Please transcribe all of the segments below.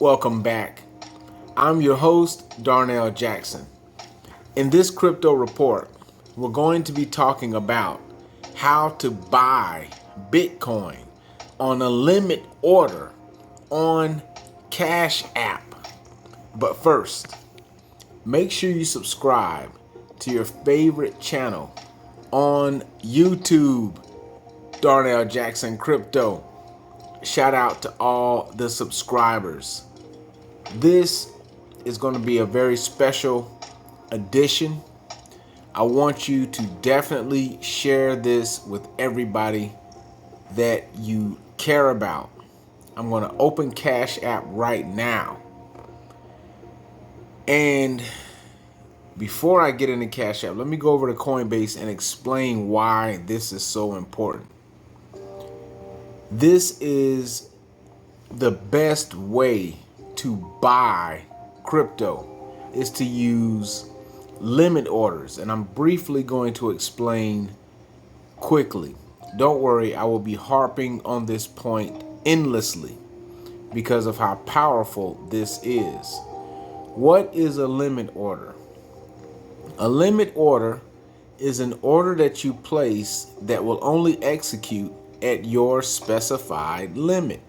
Welcome back. I'm your host, Darnell Jackson. In this crypto report, we're going to be talking about how to buy Bitcoin on a limit order on CashApp. But first, make sure you subscribe to your favorite channel on YouTube, Darnell Jackson Crypto. Shout out to all the subscribers. This is going to be a very special edition. I want you to definitely share this with everybody that you care about. I'm going to open CashApp right now. And before I get into CashApp, let me go over to Coinbase and explain why this is so important. This is the best way to buy crypto, is to use limit orders, and I'm briefly going to explain quickly. Don't worry, I will be harping on this point endlessly because of how powerful this is. What is a limit order? A limit order is an order that you place that will only execute at your specified limit.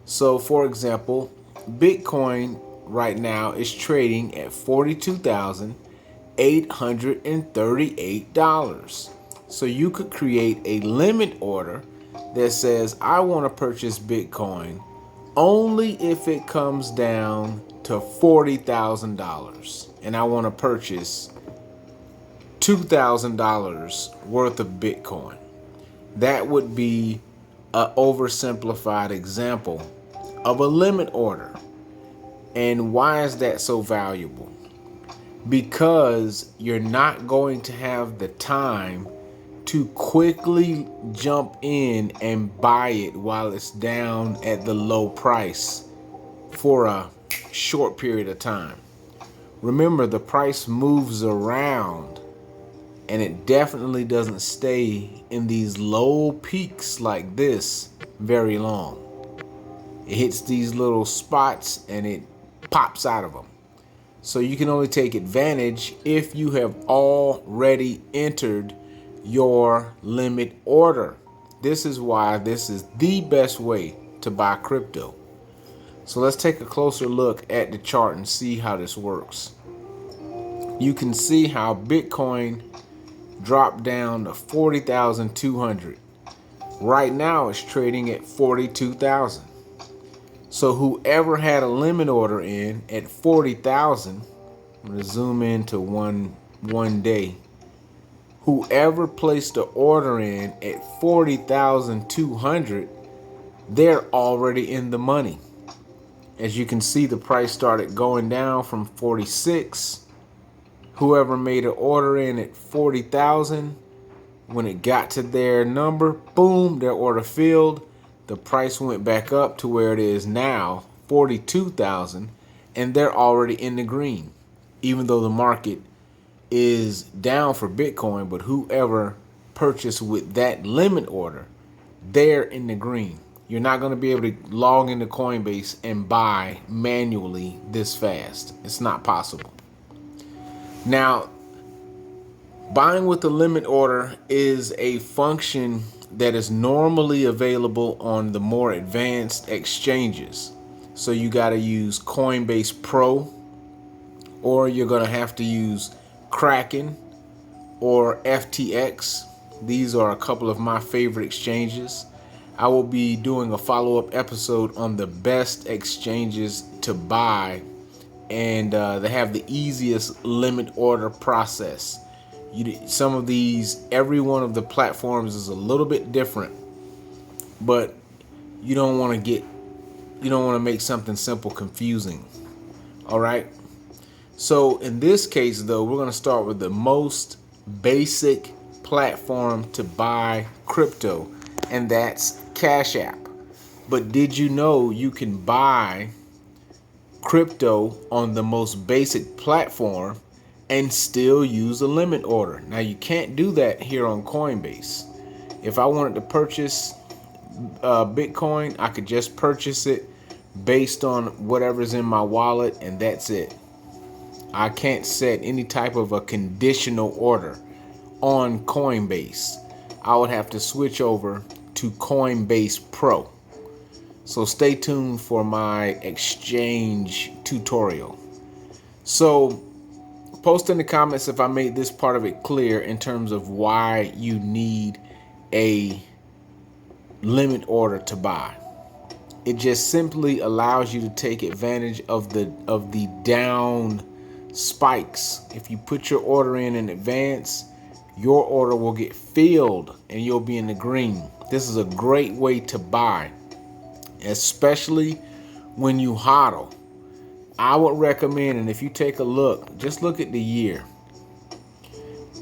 So for example, Bitcoin right now is trading at $42,838. So you could create a limit order that says, I want to purchase Bitcoin only if it comes down to $40,000, and I want to purchase $2,000 worth of Bitcoin. That would be an oversimplified example of a limit order. And why is that so valuable? Because you're not going to have the time to quickly jump in and buy it while it's down at the low price for a short period of time. Remember, the price moves around, and it definitely doesn't stay in these low peaks like this very long. It hits these little spots and it pops out of them. So you can only take advantage if you have already entered your limit order. This is why this is the best way to buy crypto. So let's take a closer look at the chart and see how this works. You can see how Bitcoin dropped down to 40,200. Right now it's trading at 42,000. So whoever had a limit order in at 40,000, I'm going to zoom into one day. Whoever placed the order in at 40,200, they're already in the money. As you can see, the price started going down from 46. Whoever made an order in at 40,000, when it got to their number, boom, their order filled. The price went back up to where it is now, 42,000, and they're already in the green, even though the market is down for Bitcoin. But whoever purchased with that limit order, they're in the green. You're not going to be able to log into Coinbase and buy manually this fast. It's not possible. Now, buying with the limit order is a function that is normally available on the more advanced exchanges. So you got to use Coinbase Pro, or you're going to have to use Kraken or FTX. These are a couple of my favorite exchanges. I will be doing a follow-up episode on the best exchanges to buy, and they have the easiest limit order process. Some of these, every one of the platforms is a little bit different, but you don't want to make something simple confusing. All right. So in this case, though, we're going to start with the most basic platform to buy crypto, and that's CashApp. But did you know you can buy crypto on the most basic platform and still use a limit order? Now, you can't do that here on Coinbase. If I wanted to purchase Bitcoin, I could just purchase it based on whatever's in my wallet, and that's it. I can't set any type of a conditional order on Coinbase. I would have to switch over to Coinbase Pro. So stay tuned for my exchange tutorial. So post in the comments if I made this part of it clear in terms of why you need a limit order to buy. It just simply allows you to take advantage of the down spikes. If you put your order in advance, your order will get filled and you'll be in the green. This is a great way to buy, especially when you hodl. I would recommend, and if you take a look, just look at the year.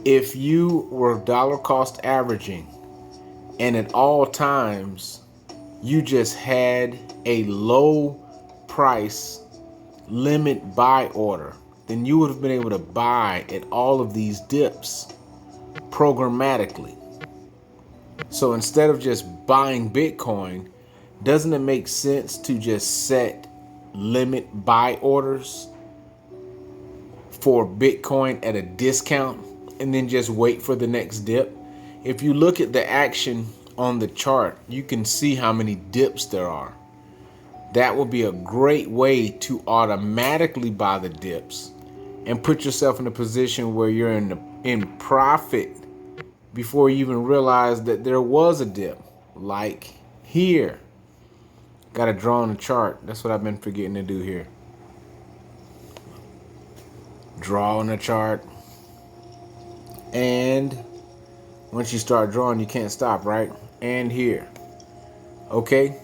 If you were dollar cost averaging and at all times you just had a low price limit buy order, then you would have been able to buy at all of these dips programmatically. So instead of just buying Bitcoin, doesn't it make sense to just set limit buy orders for Bitcoin at a discount and then just wait for the next dip? If you look at the action on the chart, you can see how many dips there are. That will be a great way to automatically buy the dips and put yourself in a position where you're in profit before you even realize that there was a dip, like here. Got to draw on the chart. That's what I've been forgetting to do here. Draw on the chart. And once you start drawing, you can't stop, right? And here. Okay.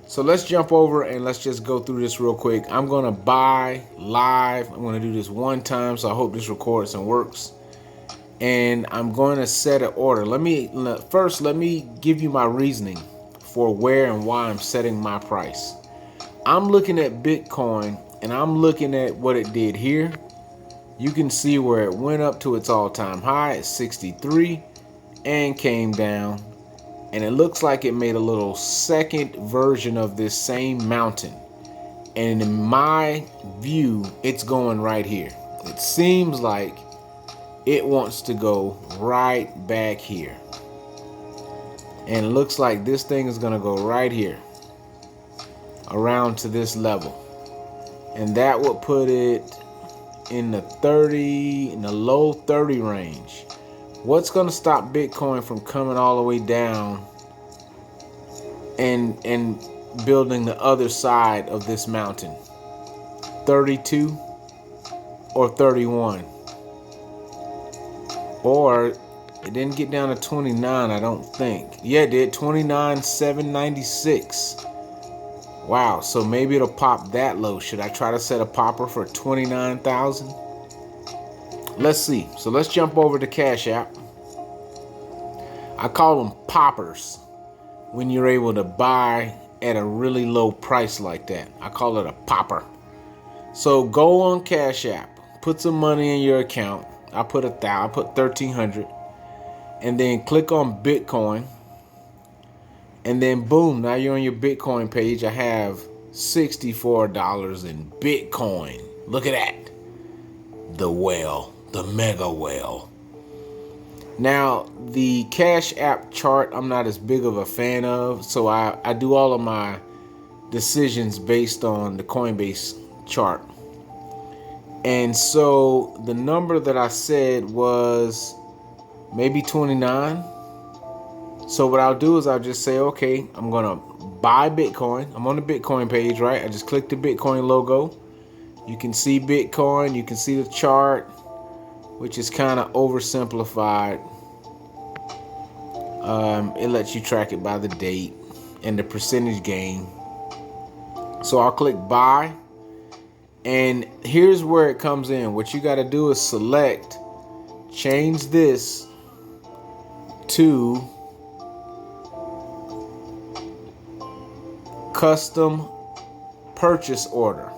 So let's jump over and let's just go through this real quick. I'm going to buy live. I'm going to do this one time, so I hope this records and works. And I'm going to set an order. Let me give you my reasoning for where and why I'm setting my price. I'm looking at Bitcoin and I'm looking at what it did here. You can see where it went up to its all-time high at 63 and came down. And it looks like it made a little second version of this same mountain. And in my view, it's going right here. It seems like it wants to go right back here. And it looks like this thing is going to go right here around to this level. And that would put it in the low 30 range. What's going to stop Bitcoin from coming all the way down and building the other side of this mountain? 32 or 31? Or it didn't get down to 29, I don't think. Yeah, it did. 29,796. Wow, so maybe it'll pop that low. Should I try to set a popper for 29,000? Let's see. So let's jump over to CashApp. I call them poppers when you're able to buy at a really low price like that. I call it a popper. So go on CashApp, put some money in your account. I put 1,300, and then click on Bitcoin, and then boom, now you're on your Bitcoin page. I have $64 in Bitcoin. Look at that. The whale, the mega whale. Now, the CashApp chart, I'm not as big of a fan of, so I do all of my decisions based on the Coinbase chart. And so the number that I said was maybe 29. So what I'll do is I'll just say, okay, I'm going to buy Bitcoin. I'm on the Bitcoin page, right? I just click the Bitcoin logo. You can see Bitcoin. You can see the chart, which is kind of oversimplified. It lets you track it by the date and the percentage gain. So I'll click buy. And here's where it comes in. What you got to do is select, change this to custom purchase order.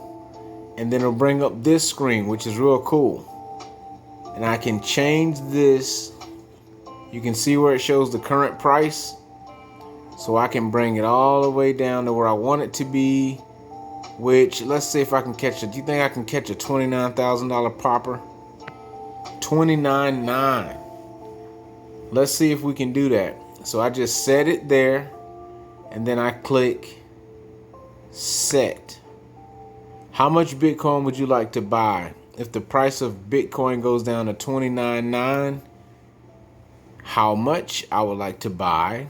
And then it'll bring up this screen, which is real cool. And I can change this. You can see where it shows the current price. So I can bring it all the way down to where I want it to be. which, let's see if I can catch it. Do you think I can catch a $29,000 popper? 29.9. Let's see if we can do that. So I just set it there, and then I click set. How much Bitcoin would you like to buy? If the price of Bitcoin goes down to 29.9, how much? I would like to buy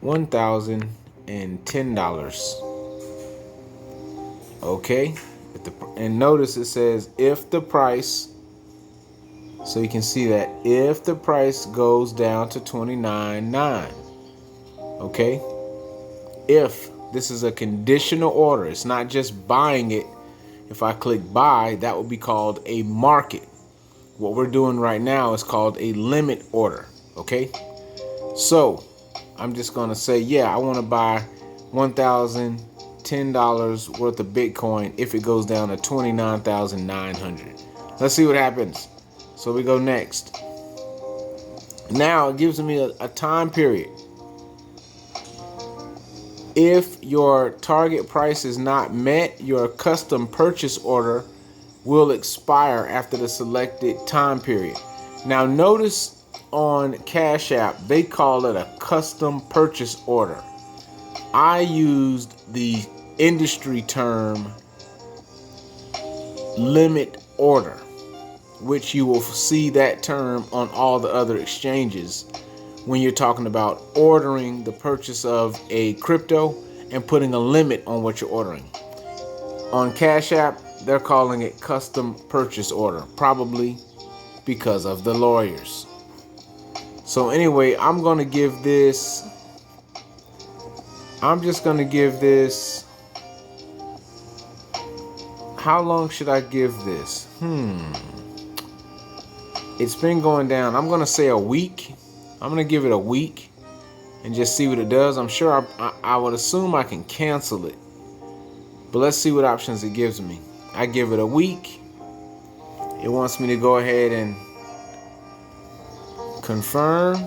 $1,010. Okay, and notice it says if the price, so you can see that if the price goes down to 29.9. Okay, if this is a conditional order, it's not just buying it. If I click buy, that would be called a market. What we're doing right now is called a limit order. Okay, so I'm just gonna say, yeah, I want to buy $1,010 worth of Bitcoin if it goes down to 29,900. Let's see what happens. So we go next. Now it gives me a time period. If your target price is not met, your custom purchase order will expire after the selected time period. Now notice on CashApp, they call it a custom purchase order. I used the industry term limit order, which you will see that term on all the other exchanges when you're talking about ordering the purchase of a crypto and putting a limit on what you're ordering. On CashApp, they're calling it custom purchase order, probably because of the lawyers. So anyway, I'm just going to give this, how long should I give this? It's been going down. I'm going to say a week. I'm going to give it a week and just see what it does. I'm sure I would assume I can cancel it. But let's see what options it gives me. I give it a week. It wants me to go ahead and confirm.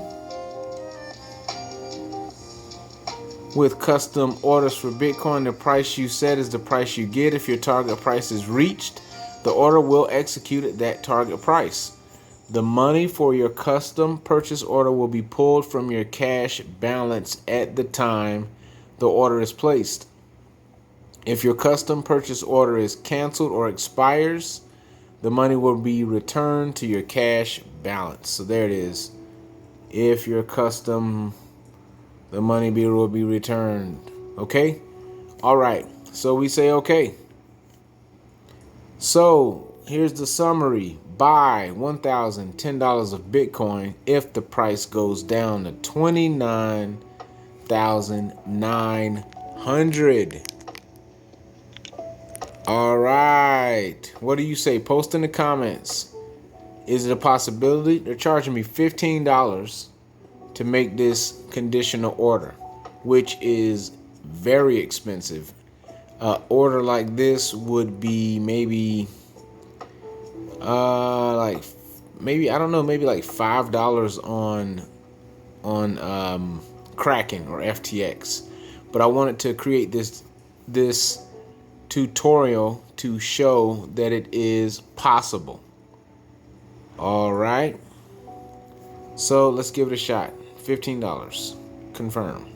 With custom orders for Bitcoin, the price you set is the price you get. If your target price is reached, the order will execute at that target price. The money for your custom purchase order will be pulled from your cash balance at the time the order is placed. If your custom purchase order is canceled or expires, the money will be returned to your cash balance. So there it is. If your custom, the money will be returned. Okay? All right. So we say okay. So here's the summary. Buy $1,010 of Bitcoin if the price goes down to 29,900. All right. What do you say? Post in the comments. Is it a possibility? They're charging me $15 to make this conditional order, which is very expensive. Order like this would be maybe like $5 on Kraken or FTX. But I wanted to create this tutorial to show that it is possible. All right. So let's give it a shot. $15. Confirm.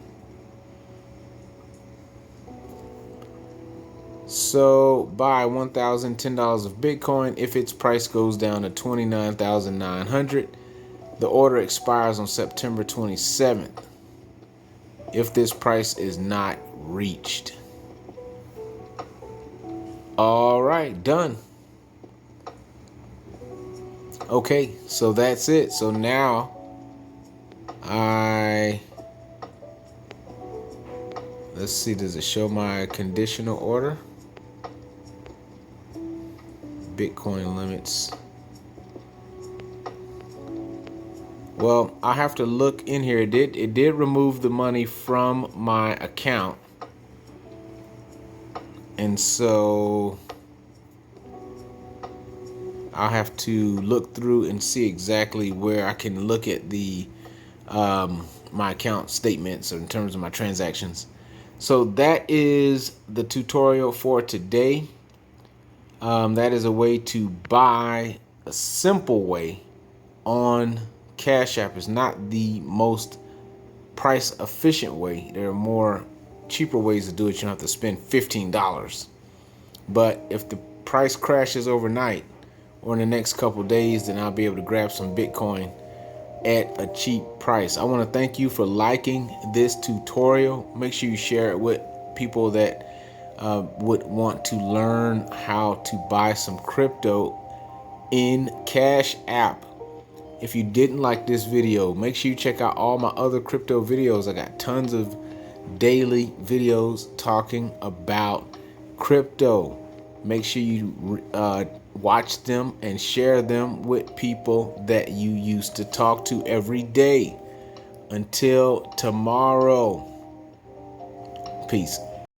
So buy $1,010 of Bitcoin if its price goes down to 29,900. The order expires on September 27th if this price is not reached. All right, done. Okay, so that's it. So now let's see, does it show my conditional order? Bitcoin limits. Well, I have to look in here. It did remove the money from my account. And so I'll have to look through and see exactly where I can look at the my account statements in terms of my transactions. So that is the tutorial for today. That is a way to buy a simple way on Cash App. It's not the most price efficient way. There are more cheaper ways to do it. You don't have to spend $15. But if the price crashes overnight or in the next couple days, then I'll be able to grab some Bitcoin at a cheap price. I want to thank you for liking this tutorial. Make sure you share it with people that would want to learn how to buy some crypto in Cash App. If you didn't like this video, make sure you check out all my other crypto videos. I got tons of daily videos talking about crypto. Make sure you watch them and share them with people that you used to talk to every day. Until tomorrow, peace.